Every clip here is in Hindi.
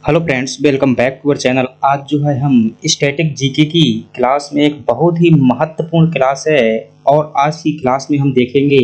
Hello friends, welcome back to our channel. आज जो है हम स्टैटिक जीके की क्लास में एक बहुत ही महत्वपूर्ण क्लास है और आज की क्लास में हम देखेंगे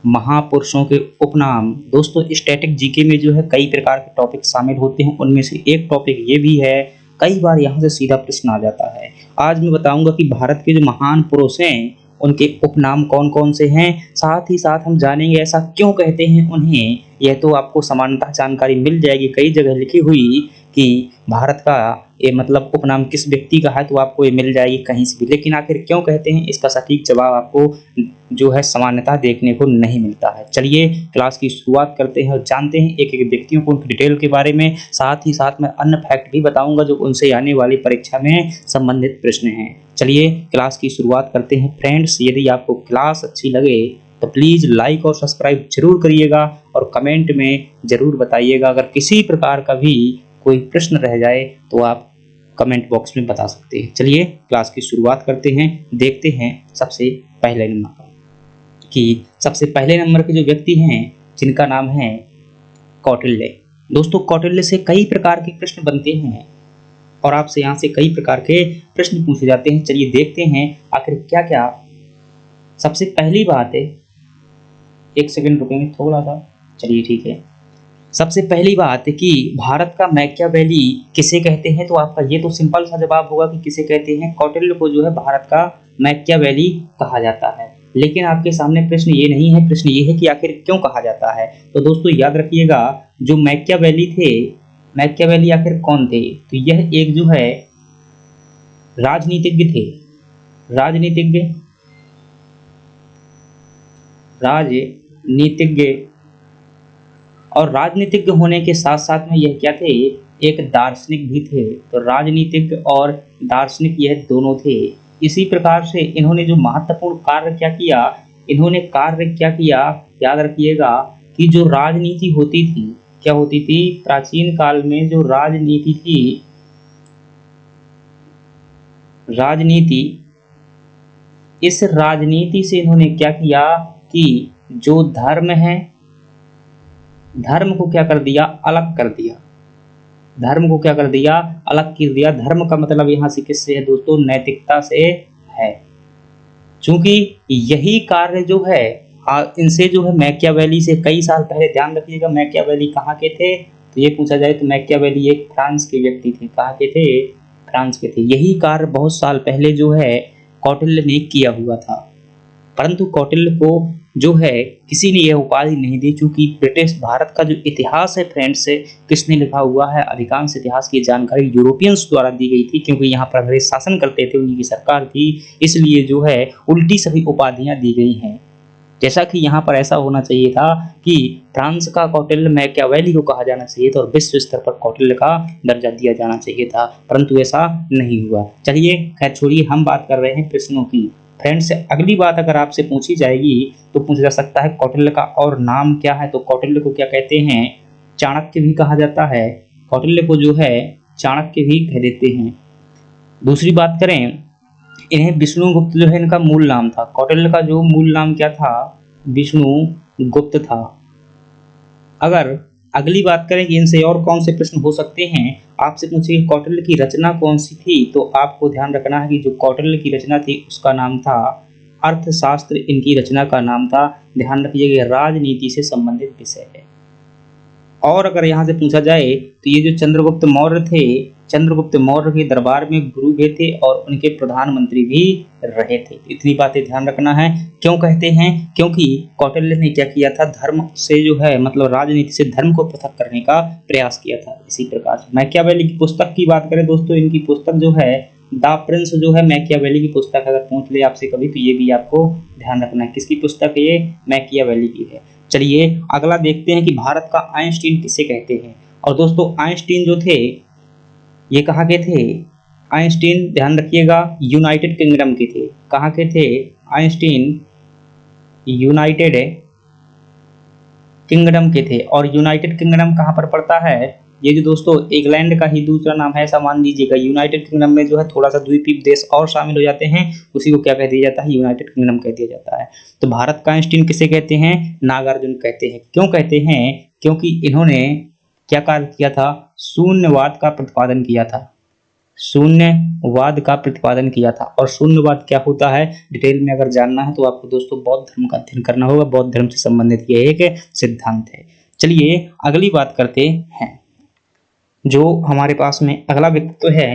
महापुरुषों के उपनाम। दोस्तों, स्टैटिक जीके में जो है कई प्रकार के टॉपिक शामिल होते हैं, उनमें से एक टॉपिक ये भी है। कई बार यहाँ से सीधा प्रश्न आ जाता है। आज मैं बताऊंगा कि भारत के जो महान पुरुष हैं उनके उपनाम कौन कौन से हैं, साथ ही साथ हम जानेंगे ऐसा क्यों कहते हैं उन्हें। यह तो आपको सामान्यतः जानकारी मिल जाएगी, कई जगह लिखी हुई कि भारत का ये मतलब उपनाम किस व्यक्ति का है, तो आपको ये मिल जाएगी कहीं से भी। लेकिन आखिर क्यों कहते हैं, इसका सटीक जवाब आपको जो है सामान्यतः देखने को नहीं मिलता है। चलिए क्लास की शुरुआत करते हैं और जानते हैं एक एक व्यक्तियों को उनकी डिटेल के बारे में। साथ ही साथ मैं अन्य फैक्ट भी बताऊंगा जो उनसे आने वाली परीक्षा में संबंधित प्रश्न हैं। चलिए क्लास की शुरुआत करते हैं। फ्रेंड्स, यदि आपको क्लास अच्छी लगे तो प्लीज़ लाइक और सब्सक्राइब जरूर करिएगा और कमेंट में ज़रूर बताइएगा। अगर किसी प्रकार का भी कोई प्रश्न रह जाए तो आप कमेंट बॉक्स में बता सकते हैं। चलिए क्लास की शुरुआत करते हैं। देखते हैं सबसे पहले नंबर कि सबसे पहले नंबर के जो व्यक्ति हैं जिनका नाम है कौटिल्य। दोस्तों, कौटिल्य से कई प्रकार के प्रश्न बनते हैं और आपसे यहाँ से कई प्रकार के प्रश्न पूछे जाते हैं। चलिए देखते हैं आखिर क्या क्या। सबसे पहली बात है, एक सेकंड रुकेंगे थोड़ा सा। चलिए ठीक है। सबसे पहली बात है कि भारत का मैकियावेली किसे कहते हैं, तो आपका ये तो सिंपल सा जवाब होगा कि किसे कहते हैं। कौटिल्य को जो है भारत का मैकियावेली कहा जाता है। लेकिन आपके सामने प्रश्न ये नहीं है, प्रश्न ये है कि आखिर क्यों कहा जाता है। तो दोस्तों याद रखिएगा, जो मैकियावेली थे, मैकियावेली आखिर कौन थे, तो यह एक जो है राजनीतिज्ञ थे। राजनीतिज्ञ राजनीतिज्ञ और राजनीतिज्ञ होने के साथ साथ में यह क्या थे, एक दार्शनिक भी थे। तो राजनीतिज्ञ और दार्शनिक यह दोनों थे। इसी प्रकार से इन्होंने जो महत्वपूर्ण कार्य क्या किया, याद रखिएगा कि जो राजनीति होती थी, क्या होती थी, प्राचीन काल में जो राजनीति थी, राजनीति, इस राजनीति से इन्होंने क्या किया कि जो धर्म है, धर्म को क्या कर दिया, अलग कर दिया। धर्म को क्या कर दिया, अलग कर दिया। धर्म का मतलब यहाँ से किससे है दोस्तों, नैतिकता से है। क्योंकि यही कार्य जो है इनसे जो है मैकियावेली से कई साल पहले, ध्यान रखिएगा मैकियावेली कहाँ के थे, तो ये पूछा जाए तो मैकियावेली एक फ्रांस के व्यक्ति थे। कहाँ के थे, फ्रांस के थे। यही कार्य बहुत साल पहले जो है कौटिल्य ने किया हुआ था, परंतु कौटिल्य को जो है किसी ने यह उपाधि नहीं दी। क्योंकि ब्रिटिश भारत का जो इतिहास है फ्रेंड्स, किसने लिखा हुआ है, अधिकांश इतिहास की जानकारी यूरोपियंस द्वारा दी गई थी। क्योंकि यहाँ पर अंग्रेज शासन करते थे, उन्हीं की सरकार थी, इसलिए जो है उल्टी सभी उपाधियां दी गई हैं। जैसा कि यहाँ पर ऐसा होना चाहिए था कि फ्रांस का कौटिल्य मैकियावेली को कहा जाना चाहिए था और विश्व स्तर पर कौटिल्य का दर्जा दिया जाना चाहिए था, परंतु ऐसा नहीं हुआ। चलिए खैर छोड़िए, हम बात कर रहे हैं प्रश्नों की। फ्रेंड्स, अगली बात अगर आपसे पूछी जाएगी तो पूछा जा सकता है कौटिल्य का और नाम क्या है, तो कौटिल्य को क्या कहते हैं, चाणक्य भी कहा जाता है। कौटिल्य को जो है चाणक्य भी कह देते हैं। दूसरी बात करें, इन्हें विष्णुगुप्त जो है इनका मूल नाम था। कौटिल्य का जो मूल नाम क्या था, विष्णुगुप्त था। अगर अगली बात करें कि इनसे और कौन से प्रश्न हो सकते हैं, आपसे पूछे कौटिल्य की रचना कौन सी थी, तो आपको ध्यान रखना है कि जो कौटिल्य की रचना थी उसका नाम था अर्थशास्त्र। इनकी रचना का नाम था, ध्यान रखिएगा, राजनीति से संबंधित विषय है। और अगर यहाँ से पूछा जाए तो ये जो चंद्रगुप्त मौर्य थे, चंद्रगुप्त मौर्य के दरबार में गुरु भी थे और उनके प्रधानमंत्री भी रहे थे। इतनी बातें ध्यान रखना है। क्यों कहते हैं, क्योंकि कौटिल्य ने क्या किया था, धर्म से जो है मतलब राजनीति से धर्म को पृथक करने का प्रयास किया था। इसी प्रकार से मैकियावेली की पुस्तक की बात करें दोस्तों, इनकी पुस्तक जो है द प्रिंस जो है मैकियावेली की पुस्तक, अगर पूछ ले आपसे कभी तो ये भी आपको ध्यान रखना है। किसकी पुस्तक है ये, मैकियावेली की है। चलिए अगला देखते हैं कि भारत का आइंस्टीन किसे कहते हैं। और दोस्तों आइंस्टीन जो थे ये कहाँ के थे, आइंस्टीन ध्यान रखिएगा यूनाइटेड किंगडम के थे। कहाँ के थे, आइंस्टीन यूनाइटेड किंगडम के थे। और यूनाइटेड किंगडम कहाँ पर पड़ता है, ये जो दोस्तों इंग्लैंड का ही दूसरा नाम है, ऐसा मान लीजिएगा। यूनाइटेड किंगडम में जो है थोड़ा सा द्वीपीय देश और शामिल हो जाते हैं, उसी को क्या कह दिया जाता है, यूनाइटेड किंगडम कह दिया जाता है। तो भारत का आइंस्टीन किसे कहते हैं, नागार्जुन कहते हैं। क्यों कहते हैं, क्योंकि इन्होंने क्या कार्य किया था? शून्यवाद का प्रतिपादन किया था। शून्यवाद का प्रतिपादन किया था। और शून्यवाद क्या होता है, डिटेल में अगर जानना है तो आपको दोस्तों बौद्ध धर्म का अध्ययन करना होगा। बौद्ध धर्म से संबंधित ये एक सिद्धांत है। चलिए अगली बात करते हैं। जो हमारे पास में अगला व्यक्तित्व है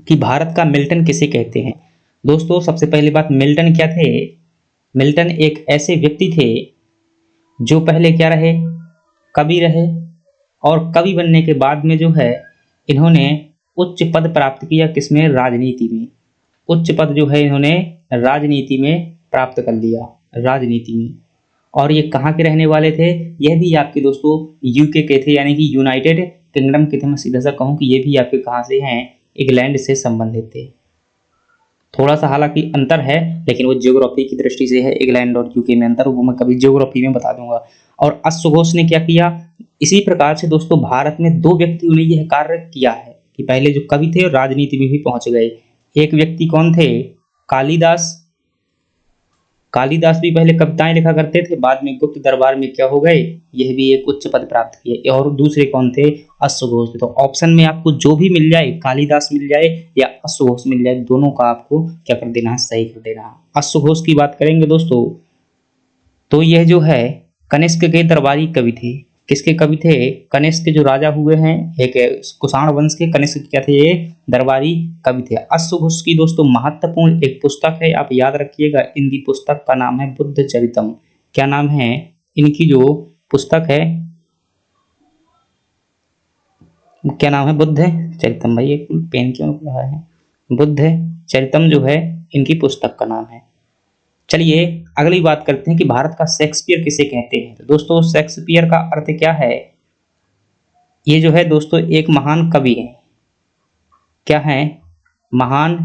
कि भारत का मिल्टन किसे कहते हैं। दोस्तों सबसे पहली बात, मिल्टन क्या थे? मिल्टन एक ऐसे व्यक्ति थे जो पहले क्या रहे, कवि रहे, और कवि बनने के बाद में जो है इन्होंने उच्च पद प्राप्त किया। किसमें? राजनीति में। उच्च पद जो है इन्होंने राजनीति में प्राप्त कर लिया, राजनीति में। और ये कहाँ के रहने वाले थे? यह भी आपके दोस्तों यूके के थे, यानी कि यूनाइटेड किंगडम के थे। मैं सीधा सा कहूँ कि ये भी आपके कहाँ से हैं? इंग्लैंड से संबंधित थे। थोड़ा सा हालांकि अंतर है, लेकिन वो ज्योग्राफी की दृष्टि से है, इंग्लैंड और यूके में अंतर, वो मैं कभी ज्योग्राफी में बता दूंगा। और अश्वघोष ने क्या किया? इसी प्रकार से दोस्तों भारत में दो व्यक्तियों ने यह कार्य किया है कि पहले जो कवि थे राजनीति में भी पहुंच गए। एक व्यक्ति कौन थे? कालिदास। कालिदास भी पहले कविताएं लिखा करते थे, बाद में गुप्त दरबार में क्या हो गए, यह भी एक उच्च पद प्राप्त किए। और दूसरे कौन थे? अश्वघोष। तो ऑप्शन में आपको जो भी मिल जाए, कालिदास मिल जाए या अश्वघोष मिल जाए, दोनों का आपको क्या कर देना है? सही कर देना है। अश्वघोष की बात करेंगे दोस्तों तो यह जो है कनिष्क के दरबारी कवि थे। किसके कवि थे? कनिष्क जो राजा हुए हैं, एक कुषाण वंश के कनिष्क क्या थे? ये दरबारी कवि थे। अश्वघोष की दोस्तों महत्वपूर्ण एक पुस्तक है, आप याद रखिएगा। इनकी पुस्तक का नाम है बुद्ध चरितम। क्या नाम है इनकी जो पुस्तक है? क्या नाम है? बुद्ध चरितम। भाई एक पेन क्यों रहा है? बुद्ध चरितम जो है इनकी पुस्तक का नाम है। चलिए अगली बात करते हैं कि भारत का शेक्सपियर किसे कहते हैं। तो दोस्तों शेक्सपियर का अर्थ क्या है? ये जो है दोस्तों एक महान कवि है। क्या है? महान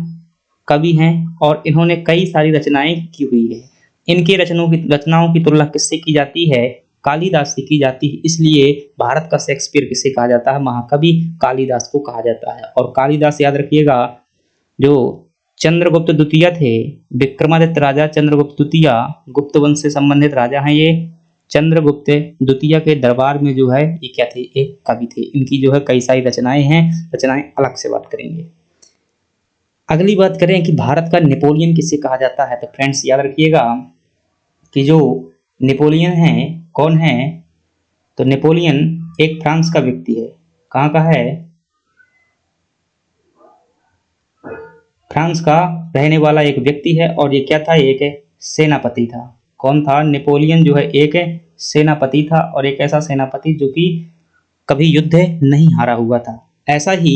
कवि हैं, और इन्होंने कई सारी रचनाएं की हुई है। इनकी रचनाओं की तुलना किससे की जाती है? कालिदास से की जाती है। इसलिए भारत का शेक्सपियर किसे कहा जाता है? महाकवि कालिदास को कहा जाता है। और कालिदास याद रखिएगा जो चंद्रगुप्त द्वितीय थे, विक्रमादित्य राजा चंद्रगुप्त द्वितीय, गुप्त वंश से संबंधित राजा हैं ये। चंद्रगुप्त द्वितीय के दरबार में जो है ये क्या थे? एक कवि थे। इनकी जो है कई सारी रचनाएं हैं, रचनाएं अलग से बात करेंगे। अगली बात करें कि भारत का नेपोलियन किसे कहा जाता है। तो फ्रेंड्स याद रखिएगा कि जो नेपोलियन है कौन है? तो नेपोलियन एक फ्रांस का व्यक्ति है। कहाँ का है? फ्रांस का रहने वाला एक व्यक्ति है। और ये क्या था? एक सेनापति था। कौन था? नेपोलियन जो है एक सेनापति था, और एक ऐसा सेनापति जो कि कभी युद्ध नहीं हारा हुआ था। ऐसा ही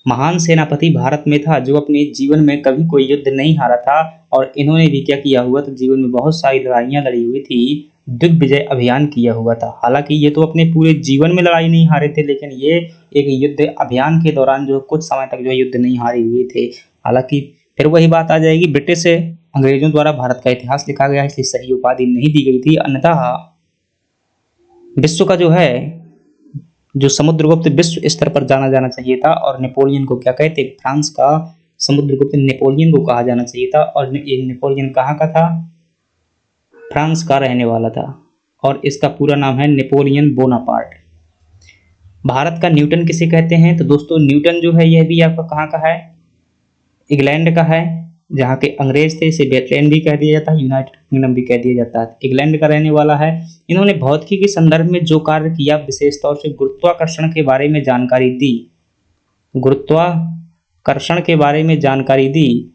महान सेनापति भारत में था जो अपने जीवन में कभी कोई युद्ध नहीं हारा था। और इन्होंने भी क्या किया हुआ था? जीवन में बहुत सारी लड़ाइयां लड़ी हुई थी, दिग्विजय अभियान किया हुआ था। हालांकि ये तो अपने पूरे जीवन में लड़ाई नहीं हारे थे, लेकिन ये एक युद्ध अभियान के दौरान जो कुछ समय तक जो युद्ध नहीं हारे हुए थे। हालांकि फिर वही बात आ जाएगी, ब्रिटिश अंग्रेजों द्वारा भारत का इतिहास लिखा गया है, इसलिए सही उपाधि नहीं दी गई थी। अन्यथा विश्व का जो है जो समुद्रगुप्त विश्व स्तर पर जाना जाना चाहिए था। और नेपोलियन को क्या कहते? फ्रांस का समुद्रगुप्त नेपोलियन को कहा जाना चाहिए था। और ये नेपोलियन कहाँ का था? फ्रांस का रहने वाला था। और इसका पूरा नाम है नेपोलियन बोनापार्ट। भारत का न्यूटन किसे कहते हैं? तो दोस्तों न्यूटन जो है यह भी आपका कहाँ का है? इंग्लैंड का है। जहाँ के अंग्रेज थे इसे वेटलैंड भी कह दिया जाता है, यूनाइटेड किंगडम भी कह दिया जाता है। इंग्लैंड का रहने वाला है। इन्होंने भौतिकी के संदर्भ में जो कार्य किया, विशेष तौर से गुरुत्वाकर्षण के बारे में जानकारी दी। गुरुत्वाकर्षण के बारे में जानकारी दी।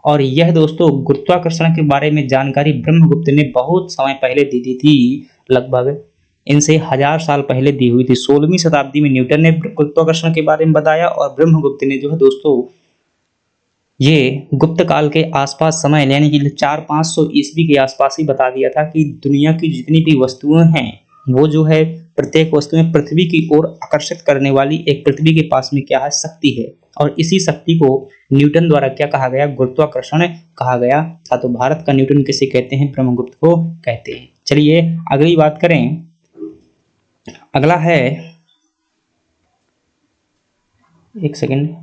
और यह दोस्तों गुरुत्वाकर्षण के बारे में जानकारी ब्रह्मगुप्त ने बहुत समय पहले दी दी थी। लगभग इनसे 1000 साल पहले दी हुई थी। 16वीं शताब्दी में न्यूटन ने गुरुत्वाकर्षण के बारे में बताया, और ब्रह्मगुप्त ने जो है दोस्तों ये गुप्त काल के आसपास समय, यानी कि 400-500 ईस्वी के आसपास ही बता दिया था कि दुनिया की जितनी भी वस्तुएं हैं वो जो है प्रत्येक वस्तु में पृथ्वी की ओर आकर्षित करने वाली एक पृथ्वी के पास में क्या है? शक्ति है। और इसी शक्ति को न्यूटन द्वारा क्या कहा गया? गुरुत्वाकर्षण कहा गया था। तो भारत का न्यूटन किसे कहते हैं? ब्रह्मगुप्त को कहते हैं। चलिए अगली बात करें। अगला है, एक सेकेंड,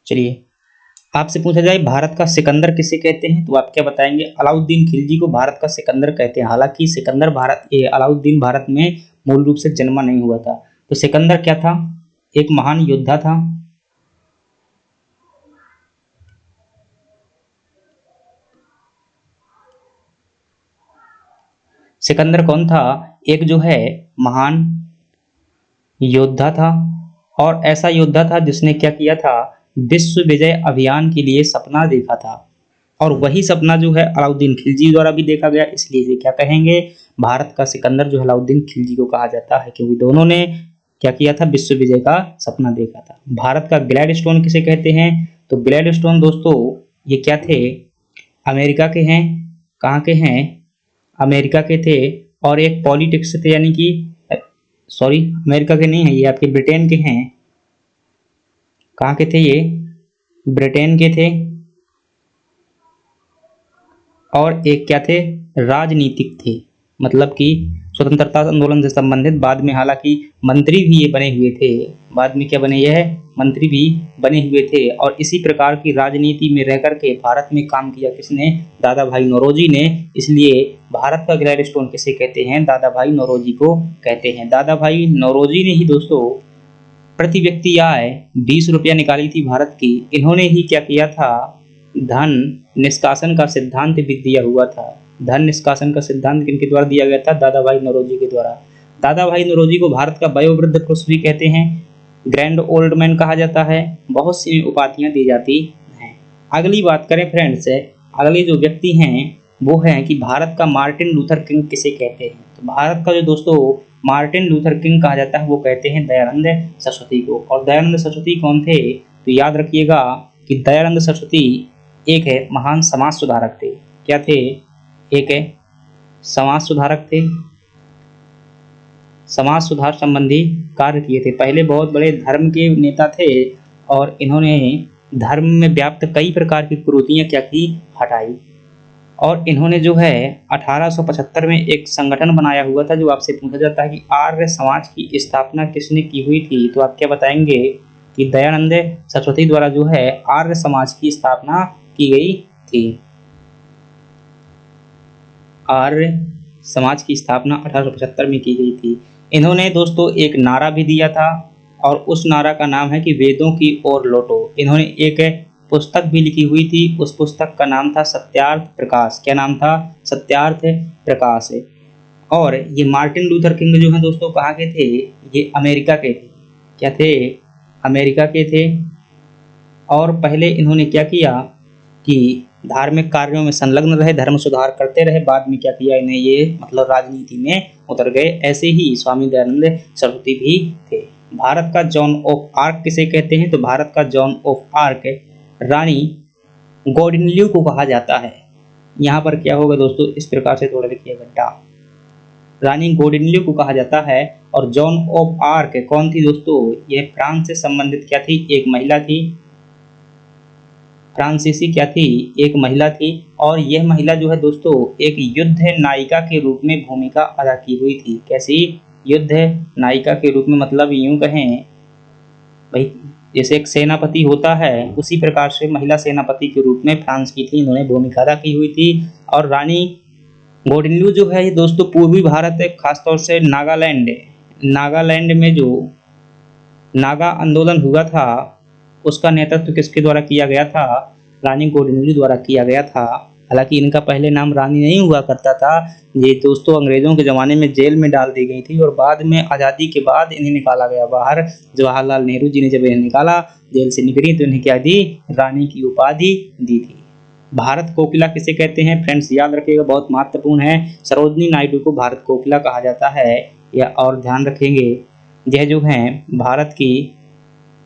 चलिए, आपसे पूछा जाए भारत का सिकंदर किसे कहते हैं, तो आप क्या बताएंगे? अलाउद्दीन खिलजी को भारत का सिकंदर कहते हैं। हालांकि सिकंदर अलाउद्दीन भारत में मूल रूप से जन्मा नहीं हुआ था। तो सिकंदर क्या था? एक महान योद्धा था। सिकंदर कौन था? एक जो है महान योद्धा था, और ऐसा योद्धा था जिसने क्या किया था? विश्व विजय अभियान के लिए सपना देखा था, और वही सपना जो है अलाउद्दीन खिलजी द्वारा भी देखा गया। इसलिए इसे क्या कहेंगे? भारत का सिकंदर जो है अलाउद्दीन खिलजी को कहा जाता है, क्योंकि दोनों ने क्या किया था? विश्व विजय का सपना देखा था। भारत का ग्लैडस्टोन किसे कहते हैं? तो ग्लैडस्टोन दोस्तों ये क्या थे? अमेरिका के हैं। कहाँ के हैं? अमेरिका के थे। और एक पॉलिटिक्स थे, यानी कि सॉरी, अमेरिका के नहीं है, ये आपके ब्रिटेन के हैं। कहाँ के थे ये? ब्रिटेन के थे। और एक क्या थे? राजनीतिक थे, मतलब कि स्वतंत्रता आंदोलन से संबंधित। बाद में हालांकि मंत्री भी ये बने हुए थे। बाद में क्या बने? यह मंत्री भी बने हुए थे। और इसी प्रकार की राजनीति में रह करके भारत में काम किया किसने? दादा भाई नौरोजी ने। इसलिए भारत का ग्लैडस्टोन किसे कहते हैं? दादा भाई नौरोजी को कहते हैं। दादा भाई नौरोजी ने ही दोस्तों प्रति व्यक्ति आय 20 रुपया निकाली थी भारत की। इन्होंने ही क्या किया था? धन निष्कासन का सिद्धांत भी दिया हुआ था। धन निष्कासन का सिद्धांत किनके द्वारा दिया गया था? दादा भाई नौरोजी के द्वारा। दादा भाई नौरोजी को भारत का वयोवृद्ध पुरुष भी कहते हैं, ग्रैंड ओल्ड मैन कहा जाता है। बहुत सी उपाधियां दी जाती हैं। अगली बात करें फ्रेंड्स, अगले जो व्यक्ति हैं वो हैं कि भारत का मार्टिन लूथर किंग किसे कहते हैं। तो भारत का जो दोस्तों मार्टिन लूथर किंग कहा जाता है वो कहते हैं दयानंद सरस्वती को। और दयानंद सरस्वती कौन थे? तो याद रखिएगा कि दयानंद सरस्वती एक है महान समाज सुधारक थे। क्या थे? एक है समाज सुधारक थे। समाज सुधार संबंधी कार्य किए थे। पहले बहुत बड़े धर्म के नेता थे, और इन्होंने धर्म में व्याप्त कई प्रकार की कुरीतियां क्या की? हटाई। और इन्होंने जो है 1875 में एक संगठन बनाया हुआ था। जो आपसे पूछा जाता है कि आर्य समाज की स्थापना किसने की हुई थी, तो आप क्या बताएंगे? कि दयानंद सरस्वती द्वारा जो है आर्य समाज की स्थापना की गई थी। आर्य समाज की स्थापना 1875 में की गई थी। इन्होंने दोस्तों एक नारा भी दिया था, और उस नारा का नाम है कि वेदों की ओर लौटो। इन्होंने एक पुस्तक भी लिखी हुई थी। उस पुस्तक का नाम था सत्यार्थ प्रकाश। क्या नाम था? सत्यार्थ प्रकाश। और ये मार्टिन लूथर किंग जो है दोस्तों कहाँ के थे? ये अमेरिका के थे। क्या थे? अमेरिका के थे। और पहले इन्होंने क्या किया कि धार्मिक कार्यों में संलग्न रहे, धर्म सुधार करते रहे। बाद में क्या किया इन्हें? ये मतलब राजनीति में उतर गए। ऐसे ही स्वामी दयानंद सरस्वती भी थे। भारत का जॉन ऑफ आर्क किसे कहते हैं? तो भारत का जॉन ऑफ आर्क रानी गॉर्डनलियो को कहा जाता है। यहाँ पर क्या होगा दोस्तों? इस प्रकार से थोड़ा देखिए गड्ढा। रानी गॉर्डनलियो को कहा जाता है। और जॉन ऑफ आर्क कौन थी दोस्तों? यह फ्रांस से संबंधित क्या थी? एक महिला थी। फ्रांसीसी क्या थी? एक महिला थी। और यह महिला जो है दोस्तों एक युद्ध नायिका के रूप में भूमिका अदा की हुई थी। कैसी? युद्ध नायिका के रूप में, मतलब यूं कहें भाई जैसे एक सेनापति होता है उसी प्रकार से महिला सेनापति के रूप में फ्रांस की थी, इन्होंने भूमिका अदा की हुई थी। और रानी गॉर्डनलियो जो है ये दोस्तों पूर्वी भारत खासतौर से नागालैंड में जो नागा आंदोलन हुआ था उसका नेतृत्व किसके द्वारा किया गया था? रानी गॉर्डनलियो द्वारा किया गया था। हालांकि इनका पहले नाम रानी नहीं हुआ करता था। ये दोस्तों अंग्रेजों के ज़माने में जेल में डाल दी गई थी, और बाद में आज़ादी के बाद इन्हें निकाला गया बाहर। जवाहरलाल नेहरू जी ने जब इन्हें निकाला, जेल से निकली, तो इन्हें क्या दी? रानी की उपाधि दी थी। भारत कोकिला किसे कहते हैं? फ्रेंड्स याद रखिएगा, बहुत महत्वपूर्ण है। सरोजनी नायडू को भारत कोकिला कहा जाता है। या और ध्यान रखेंगे, यह जो है भारत की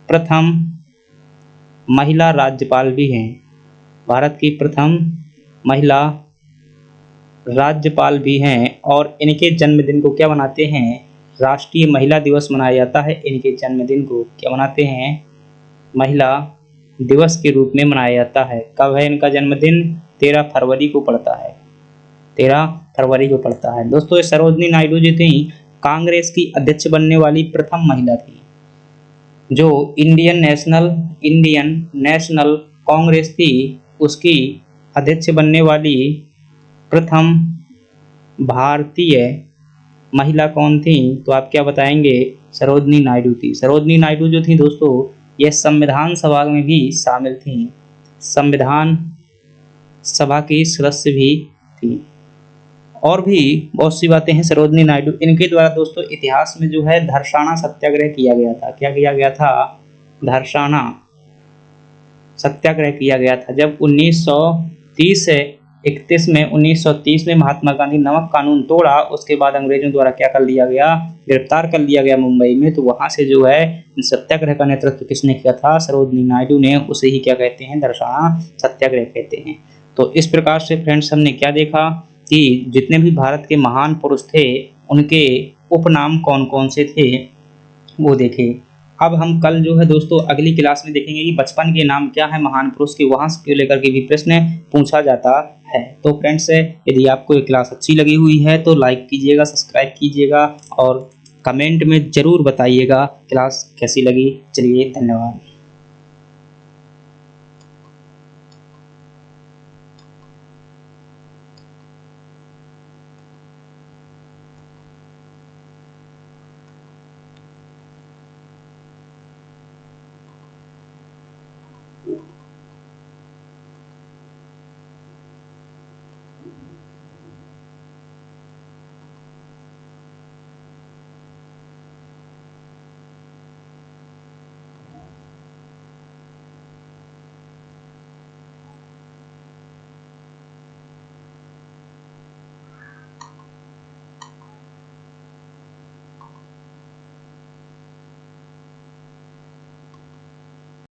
प्रथम महिला राज्यपाल भी हैं। भारत की प्रथम महिला राज्यपाल भी हैं। और इनके जन्मदिन को क्या मनाते हैं? राष्ट्रीय महिला दिवस मनाया जाता है। इनके जन्मदिन को क्या मनाते हैं? महिला दिवस के रूप में मनाया जाता है। कब है इनका जन्मदिन? 13 फरवरी को पड़ता है। 13 फरवरी को पड़ता है। दोस्तों ये सरोजनी नायडू जी थी कांग्रेस की अध्यक्ष बनने वाली प्रथम महिला थी। जो इंडियन नेशनल कांग्रेस थी उसकी अध्यक्ष बनने वाली प्रथम भारतीय महिला कौन थी? तो आप क्या बताएंगे? सरोजिनी नायडू थी। सरोजिनी नायडू जो थी दोस्तों, ये संविधान सभा में भी शामिल थी, संविधान सभा की सदस्य भी थी। और भी बहुत सी बातें हैं सरोजिनी नायडू। इनके द्वारा दोस्तों इतिहास में जो है धरसाना सत्याग्रह किया गया था। क्या किया गया था? धरसाना सत्याग्रह किया गया था। जब 1930 से 31 में 1930 में महात्मा गांधी नमक कानून तोड़ा, उसके बाद अंग्रेजों द्वारा क्या कर लिया गया? गिरफ्तार कर लिया गया मुंबई में। तो वहां से जो है सत्याग्रह का नेतृत्व किसने किया था? सरोजिनी नायडू ने। उसे ही क्या कहते हैं? धरसाना सत्याग्रह कहते हैं। तो इस प्रकार से फ्रेंड्स हमने क्या देखा कि जितने भी भारत के महान पुरुष थे उनके उपनाम कौन कौन से थे वो देखे। अब हम कल जो है दोस्तों अगली क्लास में देखेंगे कि बचपन के नाम क्या है महान पुरुष के, वहां से लेकर के भी प्रश्न पूछा जाता है। तो फ्रेंड्स यदि आपको ये क्लास अच्छी लगी हुई है तो लाइक कीजिएगा, सब्सक्राइब कीजिएगा और कमेंट में जरूर बताइएगा क्लास कैसी लगी। चलिए धन्यवाद।